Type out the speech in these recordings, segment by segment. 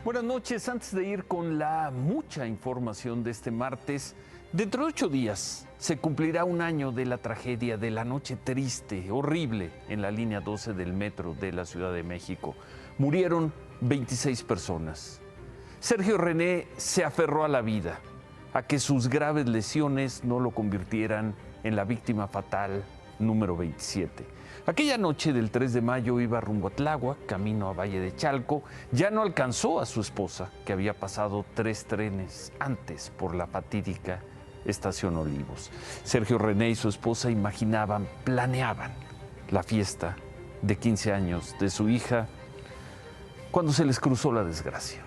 Buenas noches. Antes de ir con la mucha información de este martes, dentro de 8 días se cumplirá un año de la tragedia de la noche triste, horrible, en la línea 12 del metro de la Ciudad de México. Murieron 26 personas. Sergio René se aferró a la vida, a que sus graves lesiones no lo convirtieran en la víctima fatal número 27. Aquella noche del 3 de mayo iba rumbo a Tláhuac, camino a Valle de Chalco. Ya no alcanzó a su esposa, que había pasado 3 trenes antes por la fatídica Estación Olivos. Sergio René y su esposa imaginaban, planeaban la fiesta de 15 años de su hija cuando se les cruzó la desgracia.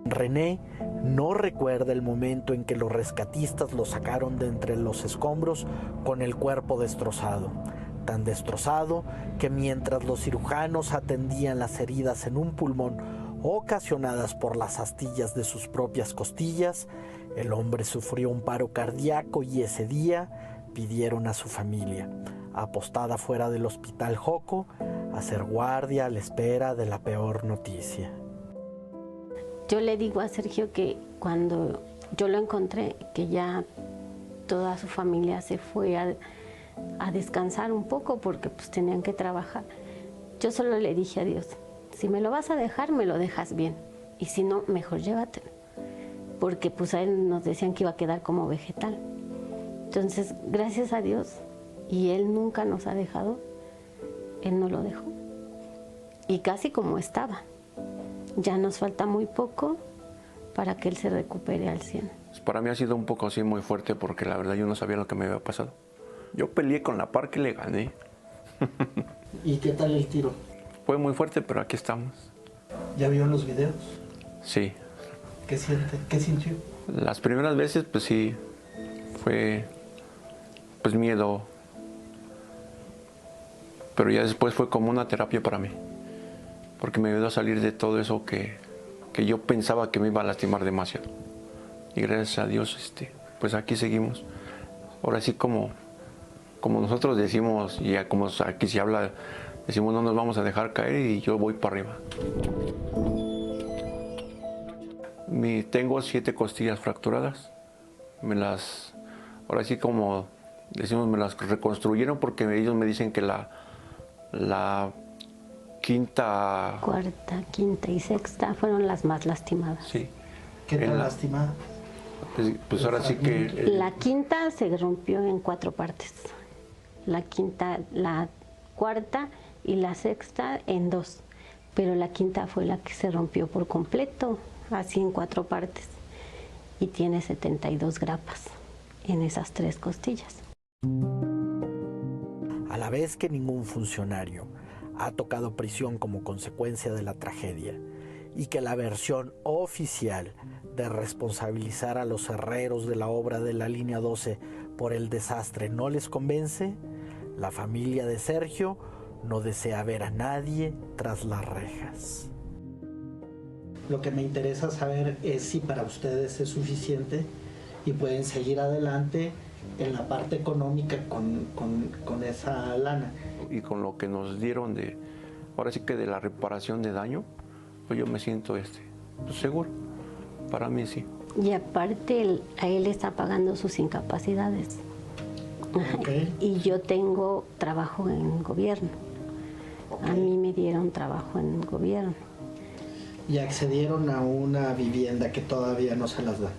René no recuerda el momento en que los rescatistas lo sacaron de entre los escombros con el cuerpo destrozado. Tan destrozado que mientras los cirujanos atendían las heridas en un pulmón ocasionadas por las astillas de sus propias costillas, el hombre sufrió un paro cardíaco y ese día pidieron a su familia, apostada fuera del Hospital Joco, a hacer guardia a la espera de la peor noticia. Yo le digo a Sergio que cuando yo lo encontré, que ya toda su familia se fue a descansar un poco porque pues tenían que trabajar. Yo solo le dije a Dios, si me lo vas a dejar, me lo dejas bien. Y si no, mejor llévatelo. Porque pues a él nos decían que iba a quedar como vegetal. Entonces, gracias a Dios, y él nunca nos ha dejado, él no lo dejó. Y casi como estaba. Ya nos falta muy poco para que él se recupere al 100. Para mí ha sido un poco así muy fuerte porque la verdad yo no sabía lo que me había pasado. Yo peleé con la par que le gané. ¿Y qué tal el tiro? Fue muy fuerte, pero aquí estamos. ¿Ya vio los videos? Sí. ¿Qué siente? ¿Qué sintió? Las primeras veces, pues sí, fue pues miedo. Pero ya después fue como una terapia para mí. Porque me ayudó a salir de todo eso que yo pensaba que me iba a lastimar demasiado. Y gracias a Dios, pues aquí seguimos. Ahora sí como nosotros decimos, y ya como aquí se habla, decimos no nos vamos a dejar caer y yo voy para arriba. Tengo 7 costillas fracturadas. Ahora sí como decimos, me las reconstruyeron porque ellos me dicen que la cuarta, quinta y sexta fueron las más lastimadas. Sí. ¿Qué tan lastimada? Pues ahora sí que... La quinta se rompió en 4 partes. La quinta, la cuarta y la sexta en 2. Pero la quinta fue la que se rompió por completo, así en 4 partes. Y tiene 72 grapas en esas 3 costillas. A la vez que ningún funcionario ha tocado prisión como consecuencia de la tragedia y que la versión oficial de responsabilizar a los herreros de la obra de la línea 12 por el desastre no les convence, la familia de Sergio no desea ver a nadie tras las rejas. Lo que me interesa saber es si para ustedes es suficiente y pueden seguir adelante en la parte económica con esa lana. Y con lo que nos dieron ahora sí que de la reparación de daño, pues yo me siento pues seguro, para mí sí. Y aparte a él está pagando sus incapacidades. Okay. Y yo tengo trabajo en gobierno. Okay. A mí me dieron trabajo en gobierno. Y accedieron a una vivienda que todavía no se las da.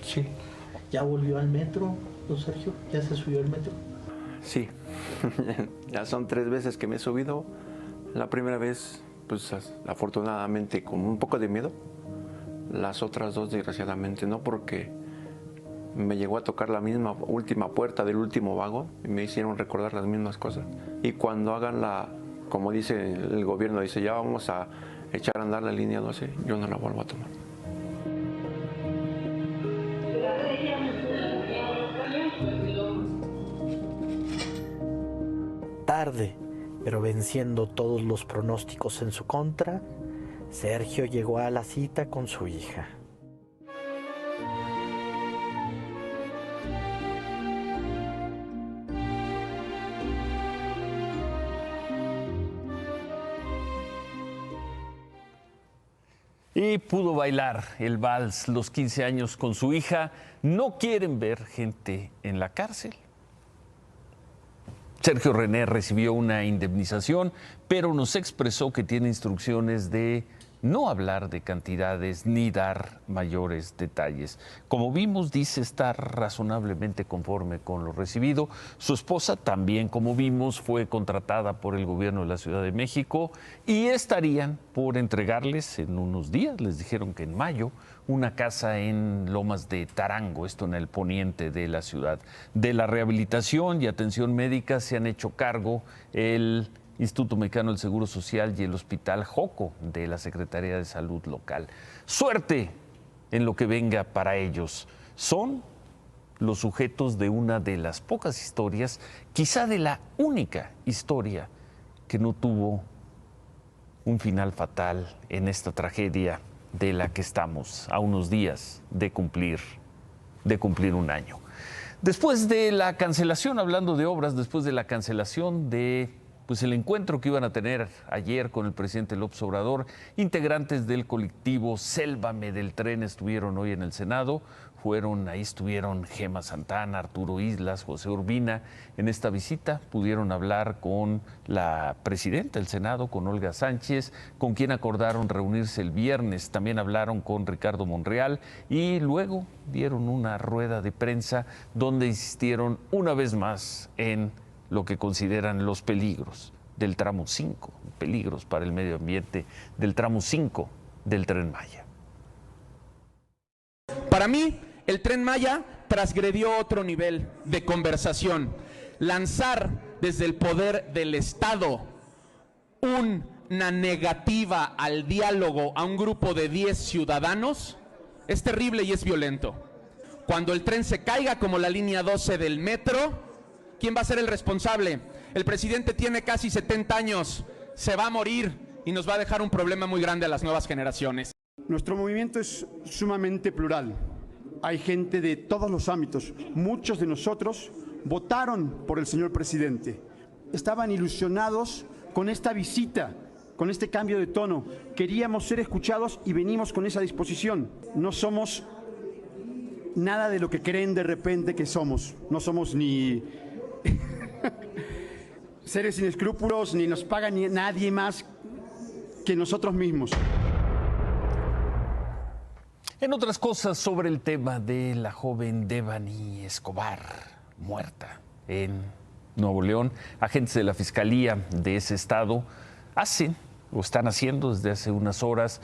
Sí. ¿Ya volvió al metro, don Sergio? ¿Ya se subió al metro? Sí, ya son 3 veces que me he subido. La primera vez, pues afortunadamente con un poco de miedo. Las otras 2 desgraciadamente no, porque me llegó a tocar la misma última puerta del último vagón y me hicieron recordar las mismas cosas. Y cuando hagan como dice el gobierno, dice ya vamos a echar a andar la línea 12, yo no la vuelvo a tomar. Tarde, pero venciendo todos los pronósticos en su contra, Sergio llegó a la cita con su hija. Y pudo bailar el vals los 15 años con su hija. No quieren ver gente en la cárcel. Sergio René recibió una indemnización, pero nos expresó que tiene instrucciones de no hablar de cantidades ni dar mayores detalles. Como vimos, dice estar razonablemente conforme con lo recibido. Su esposa también, como vimos, fue contratada por el gobierno de la Ciudad de México y estarían por entregarles en unos días, les dijeron que en mayo, una casa en Lomas de Tarango, esto en el poniente de la ciudad. De la rehabilitación y atención médica se han hecho cargo el Instituto Mexicano del Seguro Social y el Hospital Joco de la Secretaría de Salud local. Suerte en lo que venga para ellos. Son los sujetos de una de las pocas historias, quizá de la única historia que no tuvo un final fatal en esta tragedia de la que estamos a unos días de cumplir un año. Después de la cancelación, hablando de obras, después de la cancelación de el encuentro que iban a tener ayer con el presidente López Obrador, integrantes del colectivo Sélvame del Tren estuvieron hoy en el Senado. Ahí estuvieron Gema Santana, Arturo Islas, José Urbina. En esta visita pudieron hablar con la presidenta del Senado, con Olga Sánchez, con quien acordaron reunirse el viernes. También hablaron con Ricardo Monreal y luego dieron una rueda de prensa donde insistieron una vez más en lo que consideran los peligros del tramo 5, peligros para el medio ambiente del tramo 5 del Tren Maya. Para mí, el Tren Maya transgredió otro nivel de conversación. Lanzar desde el poder del Estado una negativa al diálogo a un grupo de 10 ciudadanos es terrible y es violento. Cuando el tren se caiga, como la línea 12 del metro, ¿quién va a ser el responsable? El presidente tiene casi 70 años, se va a morir y nos va a dejar un problema muy grande a las nuevas generaciones. Nuestro movimiento es sumamente plural. Hay gente de todos los ámbitos. Muchos de nosotros votaron por el señor presidente. Estaban ilusionados con esta visita, con este cambio de tono. Queríamos ser escuchados y venimos con esa disposición. No somos nada de lo que creen de repente que somos. No somos ni seres sin escrúpulos, ni nos paga ni nadie más que nosotros mismos. En otras cosas sobre el tema de la joven Devani Escobar, muerta en Nuevo León, agentes de la Fiscalía de ese estado están haciendo desde hace unas horas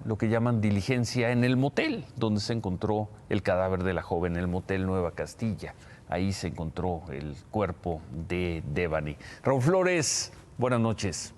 lo que llaman diligencia en el motel donde se encontró el cadáver de la joven, el motel Nueva Castilla. Ahí se encontró el cuerpo de Devani. Raúl Flores, buenas noches.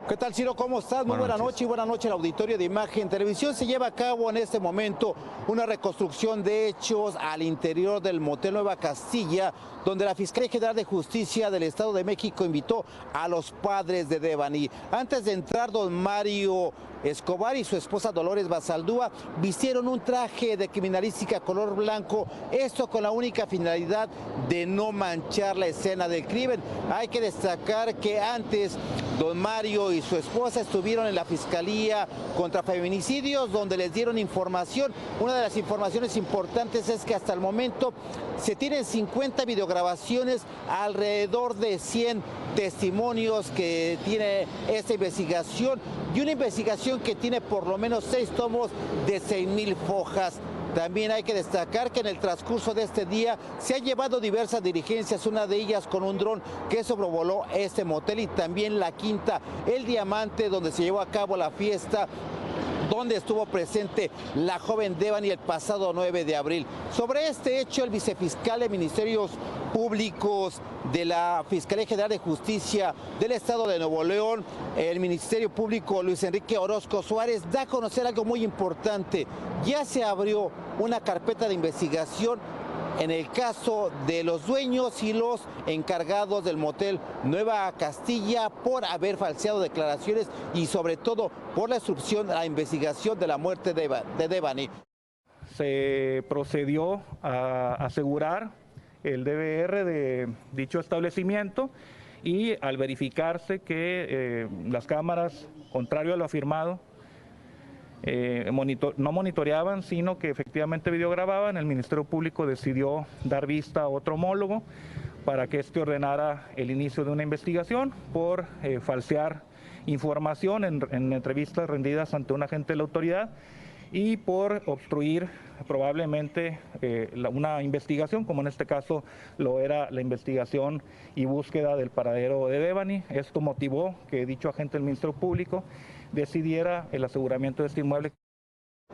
¿Qué tal, Ciro? ¿Cómo estás? Muy buena noche y buena noche al auditorio de Imagen Televisión. Se lleva a cabo en este momento una reconstrucción de hechos al interior del motel Nueva Castilla, donde la Fiscalía General de Justicia del Estado de México invitó a los padres de Devani. Antes de entrar, don Mario Escobar y su esposa Dolores Basaldúa vistieron un traje de criminalística color blanco, esto con la única finalidad de no manchar la escena del crimen. Hay que destacar que antes don Mario y su esposa estuvieron en la Fiscalía contra Feminicidios, donde les dieron información. Una de las informaciones importantes es que hasta el momento se tienen 50 videograbaciones, alrededor de 100 testimonios que tiene esta investigación y una investigación que tiene por lo menos 6 tomos de 6,000 hojas. También hay que destacar que en el transcurso de este día se han llevado diversas diligencias, una de ellas con un dron que sobrevoló este motel, y también la quinta, El Diamante, donde se llevó a cabo la fiesta, donde estuvo presente la joven Devani el pasado 9 de abril. Sobre este hecho, el vicefiscal de Ministerios Públicos de la Fiscalía General de Justicia del Estado de Nuevo León, el Ministerio Público Luis Enrique Orozco Suárez, da a conocer algo muy importante. Ya se abrió una carpeta de investigación en el caso de los dueños y los encargados del motel Nueva Castilla por haber falseado declaraciones y sobre todo por la instrucción a la investigación de la muerte de Devani. Se procedió a asegurar el DVR de dicho establecimiento y al verificarse que las cámaras, contrario a lo afirmado, no monitoreaban, sino que efectivamente videogrababan. El Ministerio Público decidió dar vista a otro homólogo para que éste ordenara el inicio de una investigación por falsear información en entrevistas rendidas ante un agente de la autoridad y por obstruir probablemente una investigación, como en este caso lo era la investigación y búsqueda del paradero de Devani. Esto motivó que dicho agente del Ministerio Público decidiera el aseguramiento de este inmueble.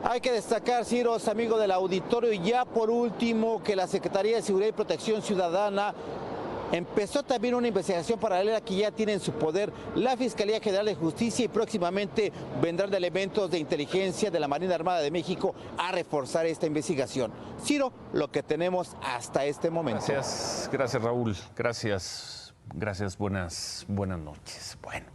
Hay que destacar, Ciro, amigo del auditorio, y ya por último, que la Secretaría de Seguridad y Protección Ciudadana empezó también una investigación paralela que ya tiene en su poder la Fiscalía General de Justicia, y próximamente vendrán elementos de inteligencia de la Marina Armada de México a reforzar esta investigación. Ciro, lo que tenemos hasta este momento. Gracias Raúl, gracias, buenas noches. Bueno,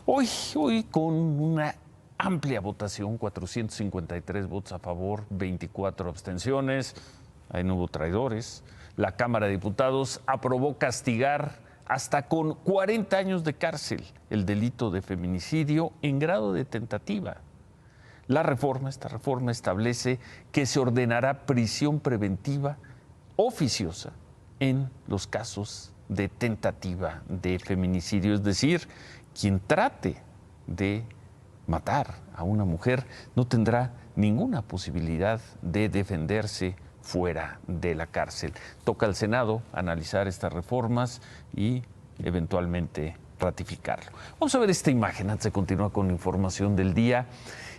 hoy con una amplia votación, 453 votos a favor, 24 abstenciones, ahí no hubo traidores. La Cámara de Diputados aprobó castigar hasta con 40 años de cárcel el delito de feminicidio en grado de tentativa. Esta reforma establece que se ordenará prisión preventiva oficiosa en los casos de tentativa de feminicidio, es decir, quien trate de matar a una mujer no tendrá ninguna posibilidad de defenderse fuera de la cárcel. Toca al Senado analizar estas reformas y eventualmente ratificarlo. Vamos a ver esta imagen antes de continuar con la información del día.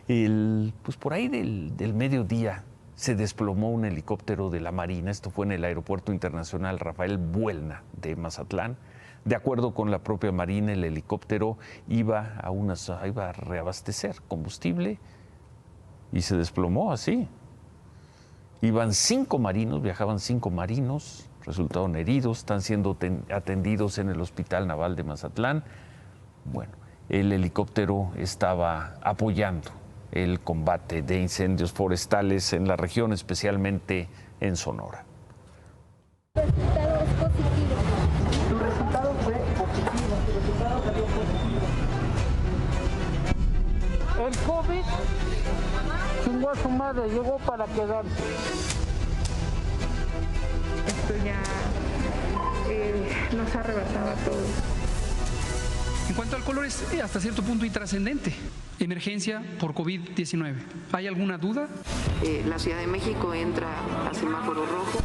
Pues por ahí del mediodía se desplomó un helicóptero de la Marina. Esto fue en el Aeropuerto Internacional Rafael Buelna de Mazatlán. De acuerdo con la propia Marina, el helicóptero iba a reabastecer combustible y se desplomó así. Viajaban 5 marinos, resultaron heridos, están siendo atendidos en el Hospital Naval de Mazatlán. Bueno, el helicóptero estaba apoyando el combate de incendios forestales en la región, especialmente en Sonora. Tu resultado es positivo. Tu resultado fue positivo, tu resultado salió positivo. El COVID chingó a su madre, llegó para quedarse. Esto ya nos ha rebasado a todos. En cuanto al color, es hasta cierto punto intrascendente. Emergencia por COVID-19. ¿Hay alguna duda? La Ciudad de México entra a semáforo rojo.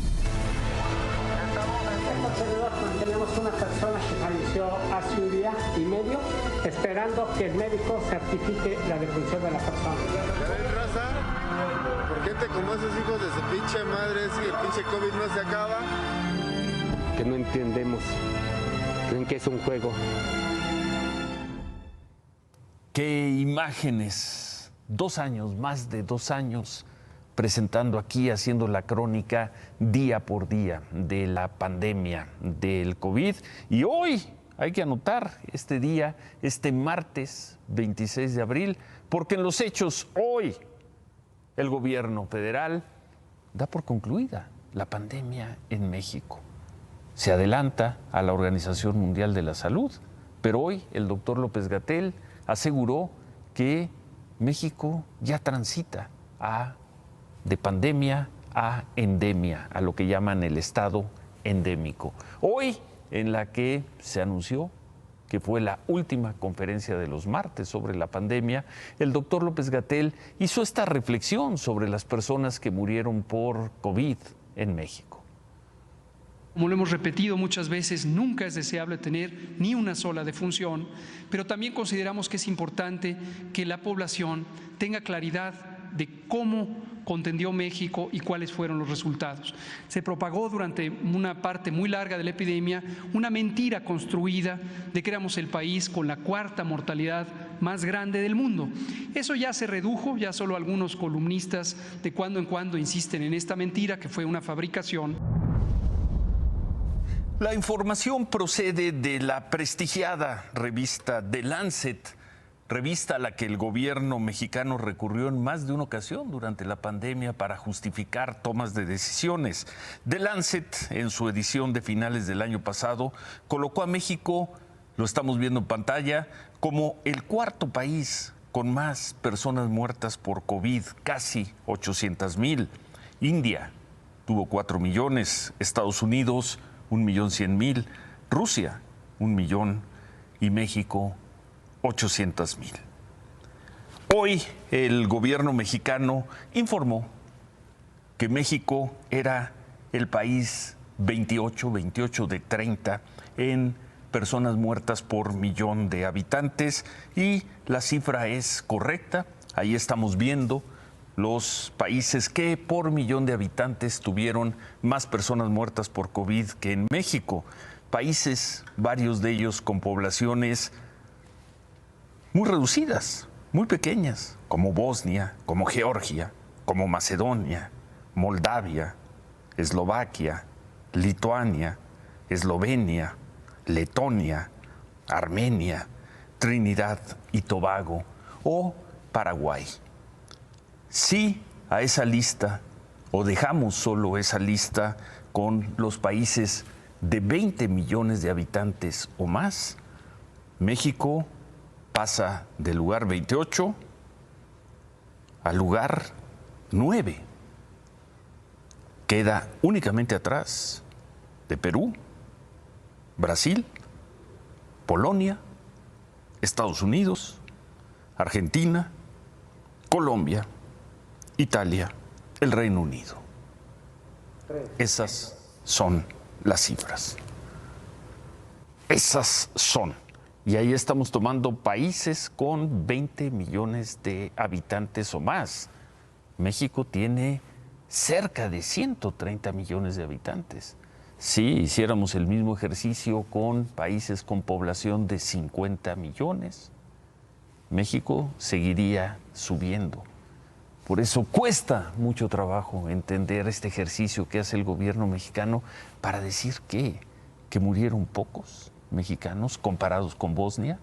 Tenemos una persona que falleció hace un día y medio, esperando que el médico certifique la defunción de la persona. ¿Ya ven, raza? ¿Por qué te como esos hijos de su pinche madre si el pinche COVID no se acaba? Que no entendemos. Creen que es un juego. Qué imágenes. 2 años, más de 2 años, presentando aquí, haciendo la crónica día por día de la pandemia del COVID. Y hoy hay que anotar este día, este martes 26 de abril, porque en los hechos hoy el gobierno federal da por concluida la pandemia en México. Se adelanta a la Organización Mundial de la Salud, pero hoy el doctor López-Gatell aseguró que México ya transita de pandemia a endemia, a lo que llaman el estado endémico. Hoy, en la que se anunció que fue la última conferencia de los martes sobre la pandemia, el doctor López-Gatell hizo esta reflexión sobre las personas que murieron por COVID en México. Como lo hemos repetido muchas veces, nunca es deseable tener ni una sola defunción, pero también consideramos que es importante que la población tenga claridad de cómo contendió México y cuáles fueron los resultados. Se propagó durante una parte muy larga de la epidemia una mentira construida de que éramos el país con la 4ª mortalidad más grande del mundo. Eso ya se redujo, ya solo algunos columnistas de cuando en cuando insisten en esta mentira que fue una fabricación. La información procede de la prestigiada revista The Lancet, revista a la que el gobierno mexicano recurrió en más de una ocasión durante la pandemia para justificar tomas de decisiones. The Lancet, en su edición de finales del año pasado, colocó a México, lo estamos viendo en pantalla, como el 4º país con más personas muertas por COVID, casi 800,000. India tuvo 4 millones, Estados Unidos 1,100,000, Rusia 1 millón y México 800,000. Hoy el gobierno mexicano informó que México era el país 28 de 30 en personas muertas por millón de habitantes y la cifra es correcta. Ahí estamos viendo los países que por millón de habitantes tuvieron más personas muertas por COVID que en México. Países, varios de ellos con poblaciones muy reducidas, muy pequeñas, como Bosnia, como Georgia, como Macedonia, Moldavia, Eslovaquia, Lituania, Eslovenia, Letonia, Armenia, Trinidad y Tobago o Paraguay. Sí a esa lista, o dejamos solo esa lista con los países de 20 millones de habitantes o más, México pasa del lugar 28 al lugar 9. Queda únicamente atrás de Perú, Brasil, Polonia, Estados Unidos, Argentina, Colombia, Italia, el Reino Unido. Esas son las cifras. Esas son. Y ahí estamos tomando países con 20 millones de habitantes o más. México tiene cerca de 130 millones de habitantes. Si hiciéramos el mismo ejercicio con países con población de 50 millones, México seguiría subiendo. Por eso cuesta mucho trabajo entender este ejercicio que hace el gobierno mexicano para decir que murieron pocos mexicanos comparados con Bosnia,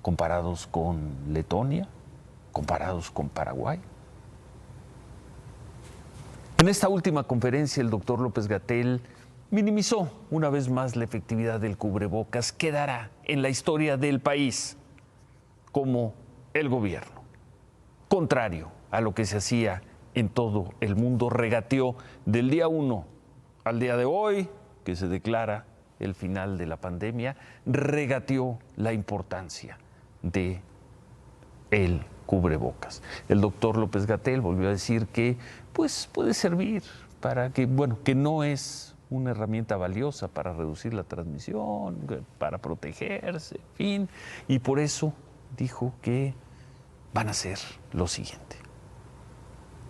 comparados con Letonia, comparados con Paraguay. En esta última conferencia, el doctor López-Gatell minimizó una vez más la efectividad del cubrebocas. Quedará en la historia del país como el gobierno, contrario a lo que se hacía en todo el mundo, regateó del día 1 al día de hoy, que se declara el final de la pandemia, regateó la importancia de el cubrebocas. El doctor López-Gatell volvió a decir que pues puede servir para que, bueno, que no es una herramienta valiosa para reducir la transmisión, para protegerse, en fin, y por eso dijo que van a hacer lo siguiente.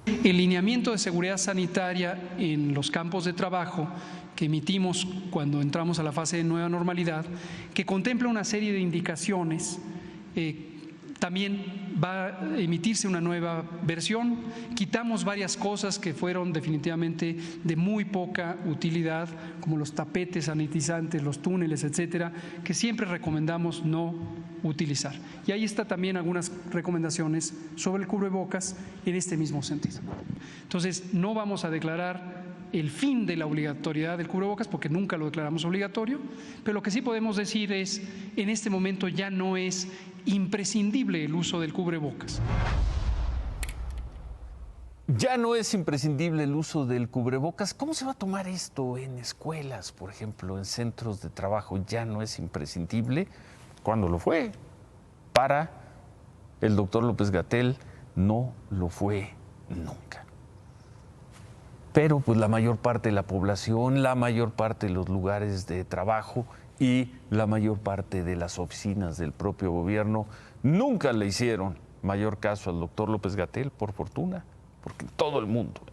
El lineamiento de seguridad sanitaria en los campos de trabajo que emitimos cuando entramos a la fase de nueva normalidad, que contempla una serie de indicaciones, también va a emitirse una nueva versión. Quitamos varias cosas que fueron definitivamente de muy poca utilidad, como los tapetes sanitizantes, los túneles, etcétera, que siempre recomendamos no utilizar. Y ahí está también algunas recomendaciones sobre el cubrebocas en este mismo sentido. Entonces, no vamos a declarar el fin de la obligatoriedad del cubrebocas, porque nunca lo declaramos obligatorio, pero lo que sí podemos decir es, en este momento ya no es imprescindible el uso del cubrebocas. Ya no es imprescindible el uso del cubrebocas. ¿Cómo se va a tomar esto en escuelas, por ejemplo, en centros de trabajo? Ya no es imprescindible. ¿Cuándo lo fue? Para el doctor López-Gatell no lo fue nunca. Pero pues la mayor parte de la población, la mayor parte de los lugares de trabajo y la mayor parte de las oficinas del propio gobierno nunca le hicieron mayor caso al doctor López-Gatell, por fortuna, porque en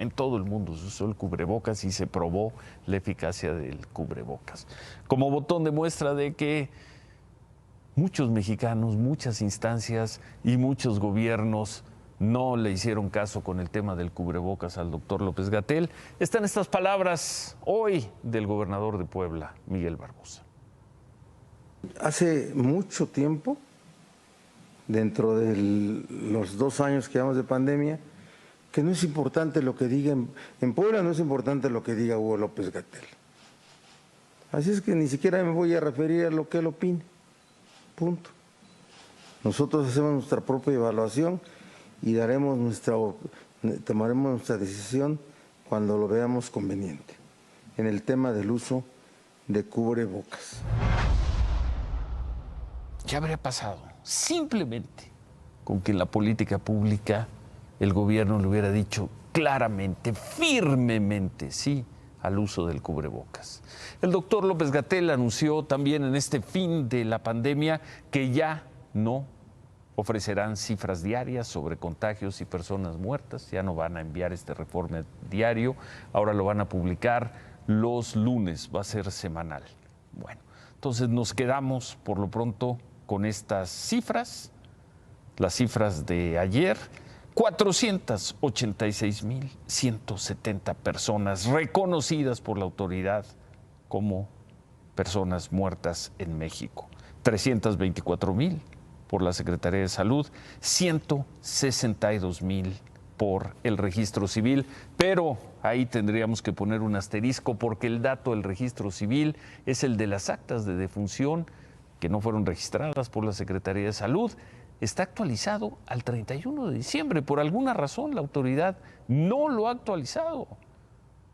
todo el mundo se usó el cubrebocas y se probó la eficacia del cubrebocas. Como botón de muestra de que muchos mexicanos, muchas instancias y muchos gobiernos no le hicieron caso con el tema del cubrebocas al doctor López-Gatell, están estas palabras hoy del gobernador de Puebla, Miguel Barbosa. Hace mucho tiempo, dentro de los 2 años que llevamos de pandemia, que no es importante lo que diga, en Puebla no es importante lo que diga Hugo López-Gatell. Así es que ni siquiera me voy a referir a lo que él opine, punto. Nosotros hacemos nuestra propia evaluación y tomaremos nuestra decisión cuando lo veamos conveniente en el tema del uso de cubrebocas. ¿Qué habría pasado? Simplemente con que en la política pública el gobierno le hubiera dicho claramente, firmemente, sí al uso del cubrebocas. El doctor López-Gatell anunció también en este fin de la pandemia que ya no ofrecerán cifras diarias sobre contagios y personas muertas, ya no van a enviar este reporte diario, ahora lo van a publicar los lunes, va a ser semanal. Bueno, entonces nos quedamos por lo pronto con estas cifras, las cifras de ayer. 486,170 personas reconocidas por la autoridad como personas muertas en México. 324,000 por la Secretaría de Salud, 162,000 por el Registro Civil, pero ahí tendríamos que poner un asterisco porque el dato del Registro Civil es el de las actas de defunción que no fueron registradas por la Secretaría de Salud. Está actualizado al 31 de diciembre. Por alguna razón la autoridad no lo ha actualizado.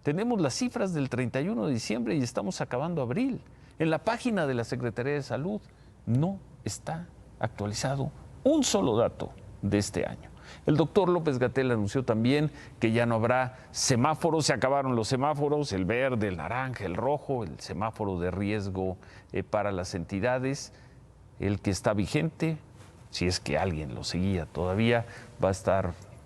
Tenemos las cifras del 31 de diciembre y estamos acabando abril. En la página de la Secretaría de Salud no está actualizado un solo dato de este año. El doctor López-Gatell anunció también que ya no habrá semáforos, se acabaron los semáforos, el verde, el naranja, el rojo, el semáforo de riesgo para las entidades, el que está vigente, si es que alguien lo seguía todavía,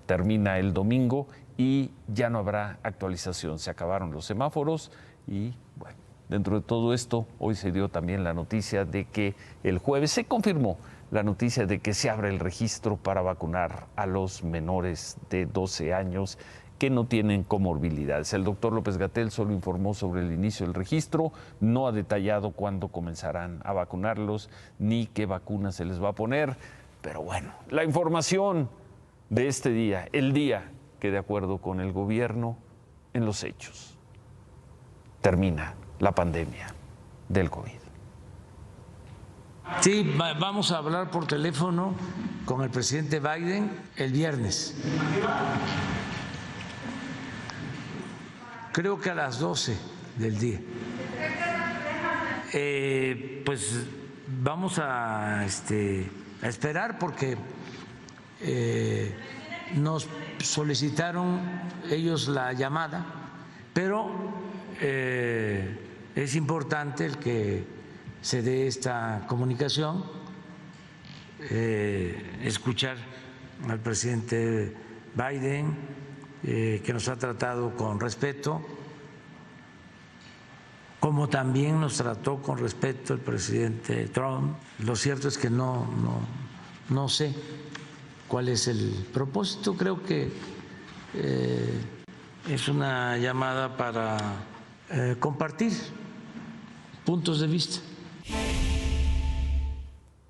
termina el domingo y ya no habrá actualización. Se acabaron los semáforos y, bueno, dentro de todo esto, hoy se dio también la noticia de que el jueves se confirmó la noticia de que se abre el registro para vacunar a los menores de 12 años que no tienen comorbilidades. El doctor López-Gatell solo informó sobre el inicio del registro, no ha detallado cuándo comenzarán a vacunarlos ni qué vacuna se les va a poner. Pero bueno, la información de este día, el día que de acuerdo con el gobierno, en los hechos, termina la pandemia del COVID. Sí, vamos a hablar por teléfono con el presidente Biden el viernes. Creo que a las 12 del día. Pues vamos a esperar porque nos solicitaron ellos la llamada, pero es importante el que se dé esta comunicación, escuchar al presidente Biden, que nos ha tratado con respeto, como también nos trató con respeto el presidente Trump. Lo cierto es que no sé cuál es el propósito. Creo que es una llamada para compartir puntos de vista.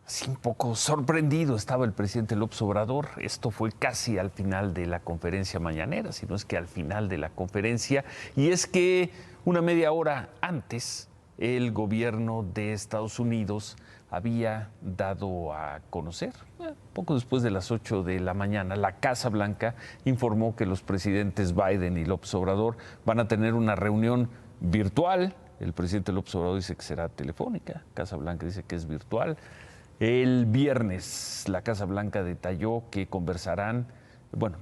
Sí, un poco sorprendido estaba el presidente López Obrador. Esto fue casi al final de la conferencia mañanera, si no es que al final de la conferencia. Y es que una media hora antes, el gobierno de Estados Unidos había dado a conocer, poco después de las 8 de la mañana, la Casa Blanca informó que los presidentes Biden y López Obrador van a tener una reunión virtual. El presidente López Obrador dice que será telefónica, Casa Blanca dice que es virtual. El viernes la Casa Blanca detalló que conversarán,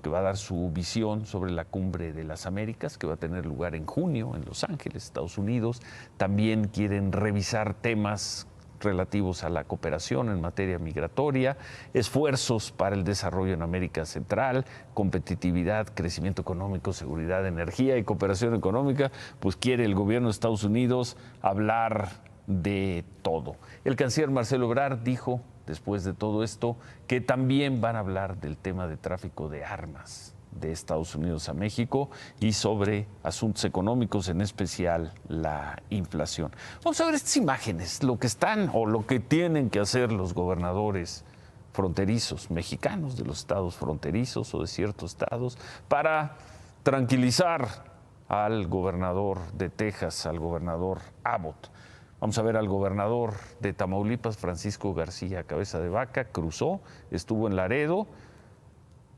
que va a dar su visión sobre la Cumbre de las Américas, que va a tener lugar en junio en Los Ángeles, Estados Unidos. También quieren revisar temas relativos a la cooperación en materia migratoria, esfuerzos para el desarrollo en América Central, competitividad, crecimiento económico, seguridad, energía y cooperación económica. Pues quiere el gobierno de Estados Unidos hablar de todo. El canciller Marcelo Ebrard dijo, después de todo esto, que también van a hablar del tema de tráfico de armas de Estados Unidos a México y sobre asuntos económicos, en especial la inflación. Vamos a ver estas imágenes, lo que están o lo que tienen que hacer los gobernadores fronterizos mexicanos de los estados fronterizos o de ciertos estados para tranquilizar al gobernador de Texas, al gobernador Abbott. Vamos a ver al gobernador de Tamaulipas, Francisco García Cabeza de Vaca, cruzó, estuvo en Laredo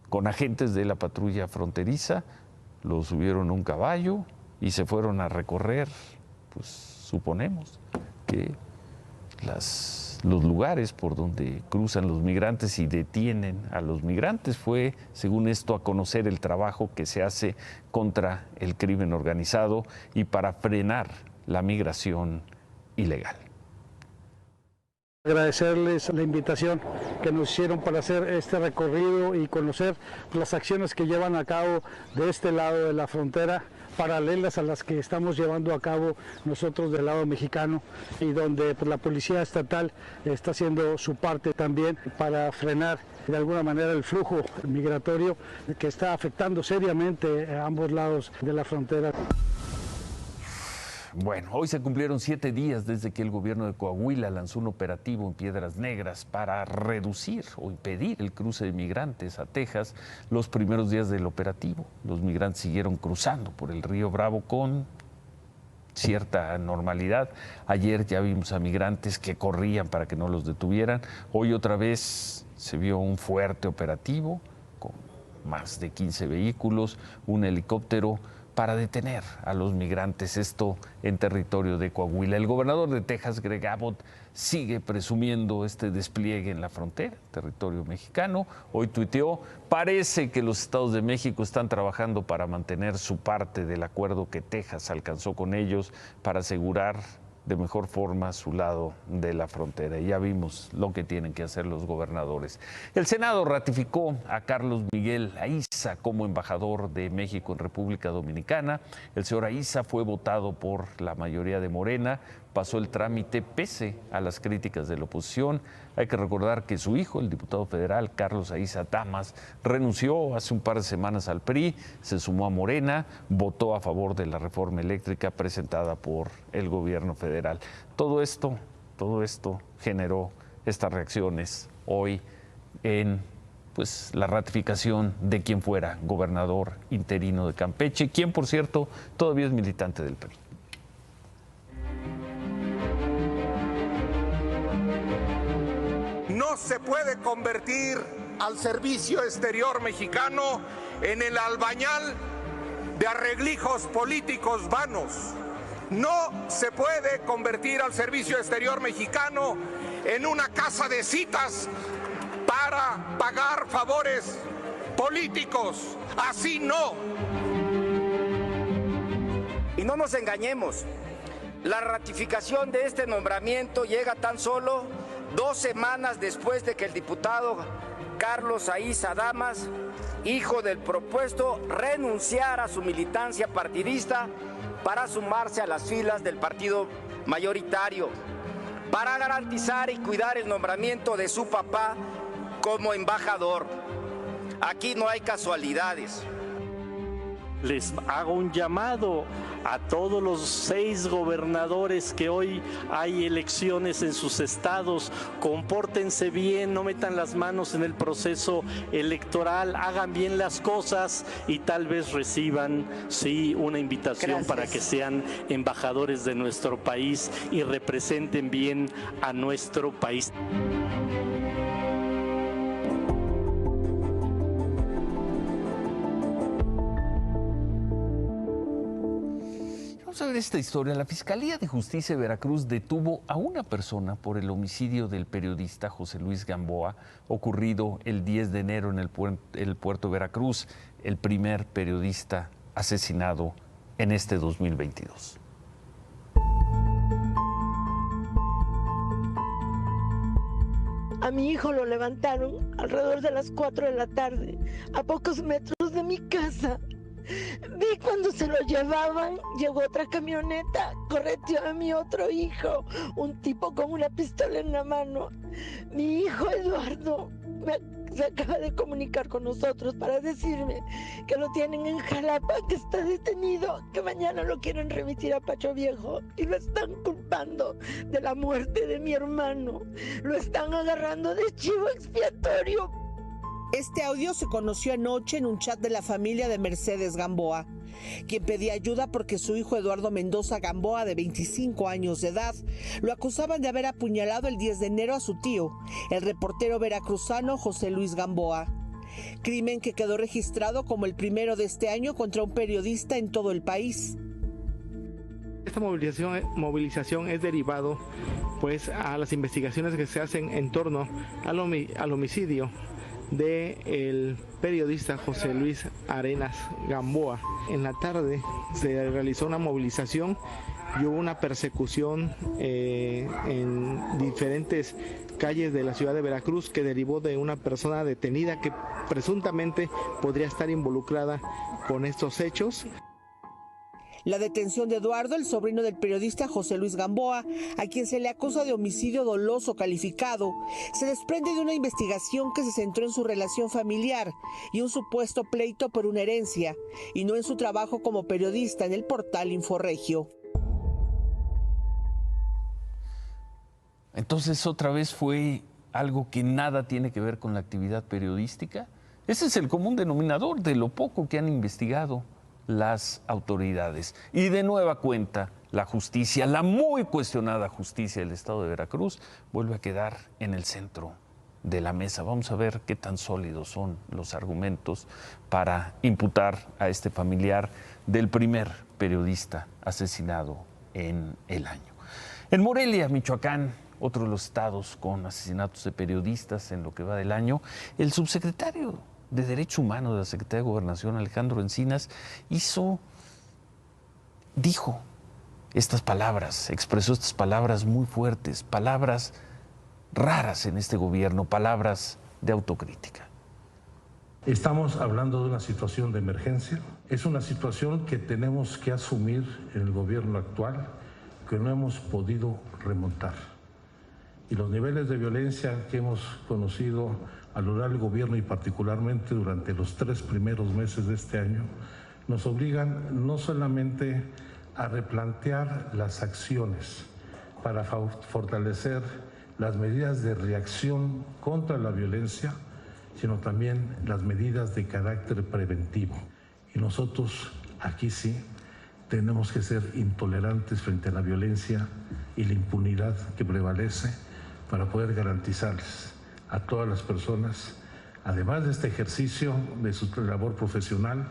con agentes de la patrulla fronteriza, lo subieron a un caballo y se fueron a recorrer, pues suponemos que los lugares por donde cruzan los migrantes y detienen a los migrantes. Fue, según esto, a conocer el trabajo que se hace contra el crimen organizado y para frenar la migración ilegal. Agradecerles la invitación que nos hicieron para hacer este recorrido y conocer las acciones que llevan a cabo de este lado de la frontera, paralelas a las que estamos llevando a cabo nosotros del lado mexicano, y donde pues, la Policía Estatal está haciendo su parte también para frenar de alguna manera el flujo migratorio que está afectando seriamente a ambos lados de la frontera. Bueno, hoy se cumplieron 7 días desde que el gobierno de Coahuila lanzó un operativo en Piedras Negras para reducir o impedir el cruce de migrantes a Texas. Los primeros días del operativo, los migrantes siguieron cruzando por el río Bravo con cierta normalidad. Ayer ya vimos a migrantes que corrían para que no los detuvieran. Hoy otra vez se vio un fuerte operativo con más de 15 vehículos, un helicóptero para detener a los migrantes, esto en territorio de Coahuila. El gobernador de Texas, Greg Abbott, sigue presumiendo este despliegue en la frontera, territorio mexicano. Hoy tuiteó: parece que los estados de México están trabajando para mantener su parte del acuerdo que Texas alcanzó con ellos para asegurar de mejor forma su lado de la frontera. Y ya vimos lo que tienen que hacer los gobernadores. El Senado ratificó a Carlos Miguel Aiza como embajador de México en República Dominicana. El señor Aiza fue votado por la mayoría de Morena, pasó el trámite pese a las críticas de la oposición. Hay que recordar que su hijo, el diputado federal Carlos Aiza Damas, renunció hace un par de semanas al PRI, se sumó a Morena, votó a favor de la reforma eléctrica presentada por el gobierno federal. Todo esto generó estas reacciones hoy en la ratificación de quien fuera gobernador interino de Campeche, quien, por cierto, todavía es militante del PRI. No se puede convertir al servicio exterior mexicano en el albañal de arreglijos políticos vanos. No se puede convertir al servicio exterior mexicano en una casa de citas para pagar favores políticos. Así no. Y no nos engañemos, la ratificación de este nombramiento llega tan solo 2 semanas después de que el diputado Carlos Aiza Damas, hijo del propuesto, renunciara a su militancia partidista para sumarse a las filas del partido mayoritario, para garantizar y cuidar el nombramiento de su papá como embajador. Aquí no hay casualidades. Les hago un llamado a todos los 6 gobernadores que hoy hay elecciones en sus estados: compórtense bien, no metan las manos en el proceso electoral, hagan bien las cosas y tal vez reciban, sí, una invitación para que sean embajadores de nuestro país y representen bien a nuestro país. Vamos a ver esta historia. La Fiscalía de Justicia de Veracruz detuvo a una persona por el homicidio del periodista José Luis Gamboa, ocurrido el 10 de enero en el puerto de Veracruz, el primer periodista asesinado en este 2022. A mi hijo lo levantaron alrededor de las 4 de la tarde, a pocos metros de mi casa. Vi cuando se lo llevaban, llegó otra camioneta, correteó a mi otro hijo, un tipo con una pistola en la mano. Mi hijo Eduardo se acaba de comunicar con nosotros para decirme que lo tienen en Jalapa, que está detenido, que mañana lo quieren remitir a Pacho Viejo y lo están culpando de la muerte de mi hermano. Lo están agarrando de chivo expiatorio. Este audio se conoció anoche en un chat de la familia de Mercedes Gamboa. quien pedía ayuda porque su hijo Eduardo Mendoza Gamboa, de 25 años de edad, lo acusaban de haber apuñalado el 10 de enero a su tío, el reportero veracruzano José Luis Gamboa. Crimen que quedó registrado como el primero de este año contra un periodista en todo el país. Esta movilización es derivado pues a las investigaciones que se hacen en torno al homicidio del periodista José Luis Arenas Gamboa. En la tarde se realizó una movilización y hubo una persecución en diferentes calles de la ciudad de Veracruz que derivó de una persona detenida que presuntamente podría estar involucrada con estos hechos. La detención de Eduardo, el sobrino del periodista José Luis Gamboa, a quien se le acusa de homicidio doloso calificado, se desprende de una investigación que se centró en su relación familiar y un supuesto pleito por una herencia, y no en su trabajo como periodista en el portal Inforregio. Entonces, otra vez fue algo que nada tiene que ver con la actividad periodística. Ese es el común denominador de lo poco que han investigado las autoridades. Y de nueva cuenta, la justicia, la muy cuestionada justicia del Estado de Veracruz, vuelve a quedar en el centro de la mesa. Vamos a ver qué tan sólidos son los argumentos para imputar a este familiar del primer periodista asesinado en el año. En Morelia, Michoacán, otro de los estados con asesinatos de periodistas en lo que va del año, el subsecretario de Derechos Humanos de la Secretaría de Gobernación, Alejandro Encinas, dijo estas palabras, expresó estas palabras muy fuertes, palabras raras en este gobierno, palabras de autocrítica. Estamos hablando de una situación de emergencia, es una situación que tenemos que asumir en el gobierno actual, que no hemos podido remontar. Y los niveles de violencia que hemos conocido a lo largo del gobierno y particularmente durante los 3 primeros meses de este año, nos obligan no solamente a replantear las acciones para fortalecer las medidas de reacción contra la violencia, sino también las medidas de carácter preventivo. Y nosotros aquí sí tenemos que ser intolerantes frente a la violencia y la impunidad que prevalece para poder garantizarles a todas las personas, además de este ejercicio de su labor profesional,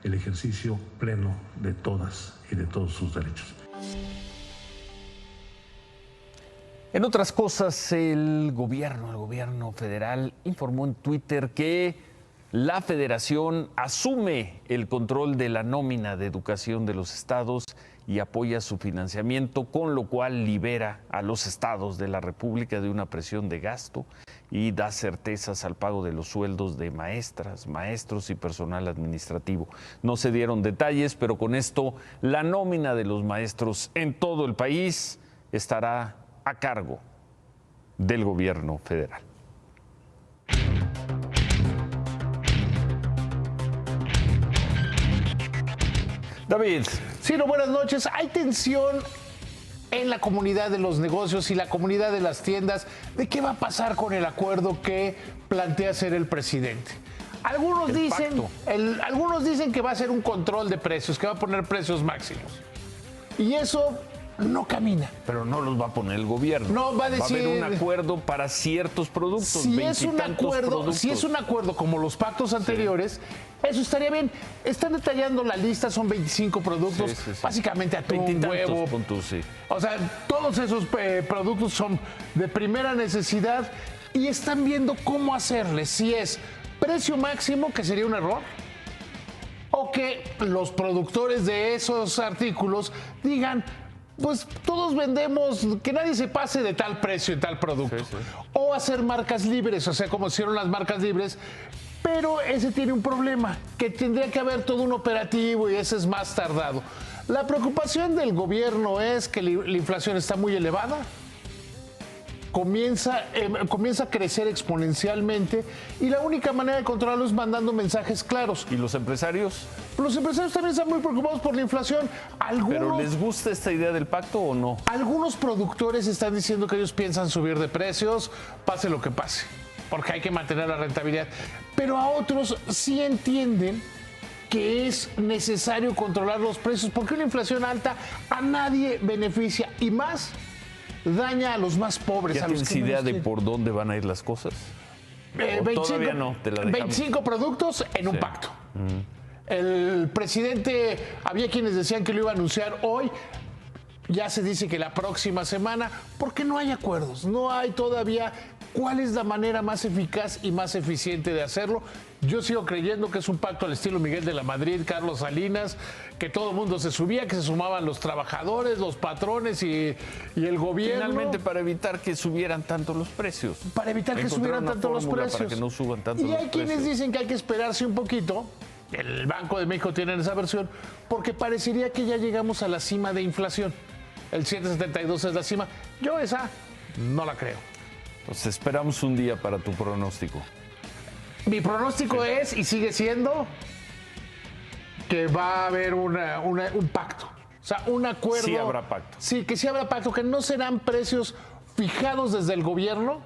el ejercicio pleno de todas y de todos sus derechos. En otras cosas, el gobierno federal informó en Twitter que la federación asume el control de la nómina de educación de los estados y apoya su financiamiento, con lo cual libera a los estados de la República de una presión de gasto y da certezas al pago de los sueldos de maestras, maestros y personal administrativo. No se dieron detalles, pero con esto la nómina de los maestros en todo el país estará a cargo del gobierno federal. David. Ciro, buenas noches. Hay tensión en la comunidad de los negocios y la comunidad de las tiendas de qué va a pasar con el acuerdo que plantea hacer el presidente. Algunos dicen que va a ser un control de precios, que va a poner precios máximos. Y eso no camina. Pero no los va a poner el gobierno. No, va a decir, va a haber un acuerdo para ciertos productos. Si es un acuerdo como los pactos anteriores, eso estaría bien. Están detallando la lista, son 25 productos, básicamente atún, huevo. O sea, todos esos productos son de primera necesidad y están viendo cómo hacerle. Si es precio máximo, que sería un error, o que los productores de esos artículos digan, pues todos vendemos, que nadie se pase de tal precio en tal producto. O hacer marcas libres, o sea, como hicieron las marcas libres, pero ese tiene un problema, que tendría que haber todo un operativo y ese es más tardado. La preocupación del gobierno es que la inflación está muy elevada, comienza a crecer exponencialmente y la única manera de controlarlo es mandando mensajes claros. ¿Y los empresarios? Los empresarios también están muy preocupados por la inflación. ¿Pero les gusta esta idea del pacto o no? Algunos productores están diciendo que ellos piensan subir de precios, pase lo que pase, porque hay que mantener la rentabilidad. Pero a otros sí entienden que es necesario controlar los precios, porque una inflación alta a nadie beneficia y más daña a los más pobres. ¿Ya tienes idea de por dónde van a ir las cosas? 25, no, te la dejamos. 25 productos en un pacto. El presidente, había quienes decían que lo iba a anunciar hoy. Ya se dice que la próxima semana, porque no hay acuerdos, no hay todavía cuál es la manera más eficaz y más eficiente de hacerlo. Yo sigo creyendo que es un pacto al estilo Miguel de la Madrid, Carlos Salinas, que todo el mundo se subía, que se sumaban los trabajadores, los patrones y el gobierno. Finalmente, para evitar que subieran tanto los precios. Para evitar que subieran tanto los precios. Para que no suban tanto los precios. Y hay quienes dicen que hay que esperarse un poquito. El Banco de México tiene esa versión, porque parecería que ya llegamos a la cima de inflación. El 7.72 es la cima. Yo esa no la creo. Pues esperamos un día para tu pronóstico. Mi pronóstico es, y sigue siendo, que va a haber un pacto. O sea, un acuerdo. Sí habrá pacto. Sí, que sí habrá pacto, que no serán precios fijados desde el gobierno,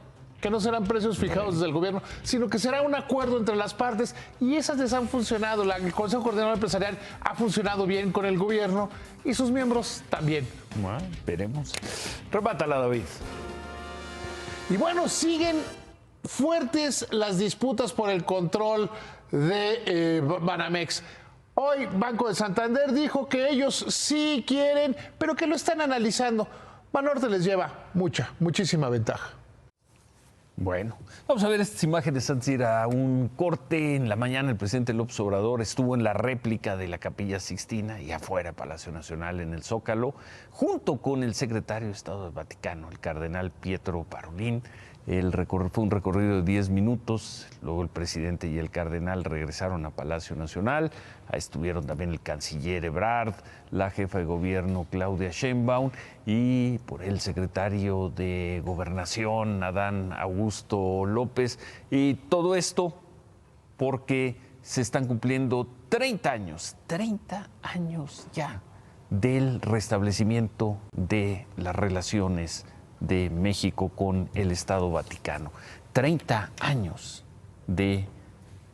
sino que será un acuerdo entre las partes, y esas les han funcionado. El Consejo Coordinador Empresarial ha funcionado bien con el gobierno y sus miembros también. Bueno, veremos. Remátala, David. Y bueno, siguen fuertes las disputas por el control de Banamex. Hoy Banco de Santander dijo que ellos sí quieren, pero que lo están analizando. Banorte les lleva muchísima ventaja. Bueno, vamos a ver estas imágenes antes de ir a un corte. En la mañana el presidente López Obrador estuvo en la réplica de la Capilla Sixtina y afuera Palacio Nacional en el Zócalo, junto con el secretario de Estado del Vaticano, el cardenal Pietro Parolin. Fue un recorrido de 10 minutos, luego el presidente y el cardenal regresaron a Palacio Nacional, estuvieron también el canciller Ebrard, la jefa de gobierno Claudia Sheinbaum y por el secretario de Gobernación Adán Augusto López, y todo esto porque se están cumpliendo 30 años ya del restablecimiento de las relaciones de México con el Estado Vaticano. 30 años de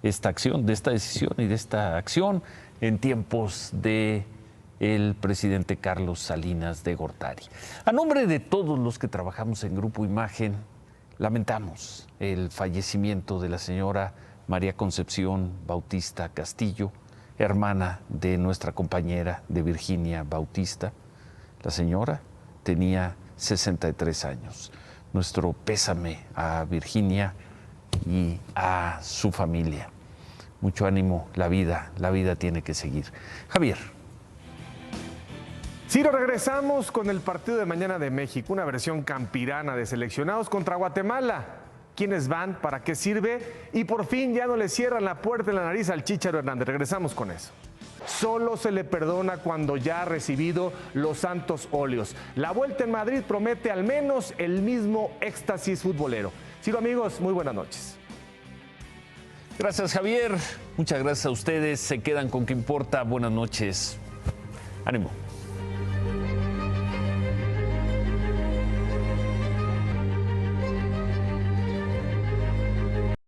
esta acción, de esta decisión y de esta acción en tiempos de el presidente Carlos Salinas de Gortari. A nombre de todos los que trabajamos en Grupo Imagen, lamentamos el fallecimiento de la señora María Concepción Bautista Castillo, hermana de nuestra compañera de Virginia Bautista. La señora tenía 63 años. Nuestro pésame a Virginia y a su familia. Mucho ánimo, la vida tiene que seguir. Javier. Ciro, regresamos con el partido de mañana de México, una versión campirana de seleccionados contra Guatemala. ¿Quiénes van? ¿Para qué sirve? Y por fin ya no le cierran la puerta en la nariz al Chícharo Hernández. Regresamos con eso. Solo se le perdona cuando ya ha recibido los santos óleos. La vuelta en Madrid promete al menos el mismo éxtasis futbolero. Ciro, amigos, muy buenas noches. Gracias, Javier. Muchas gracias a ustedes. Se quedan con qué importa. Buenas noches. Ánimo.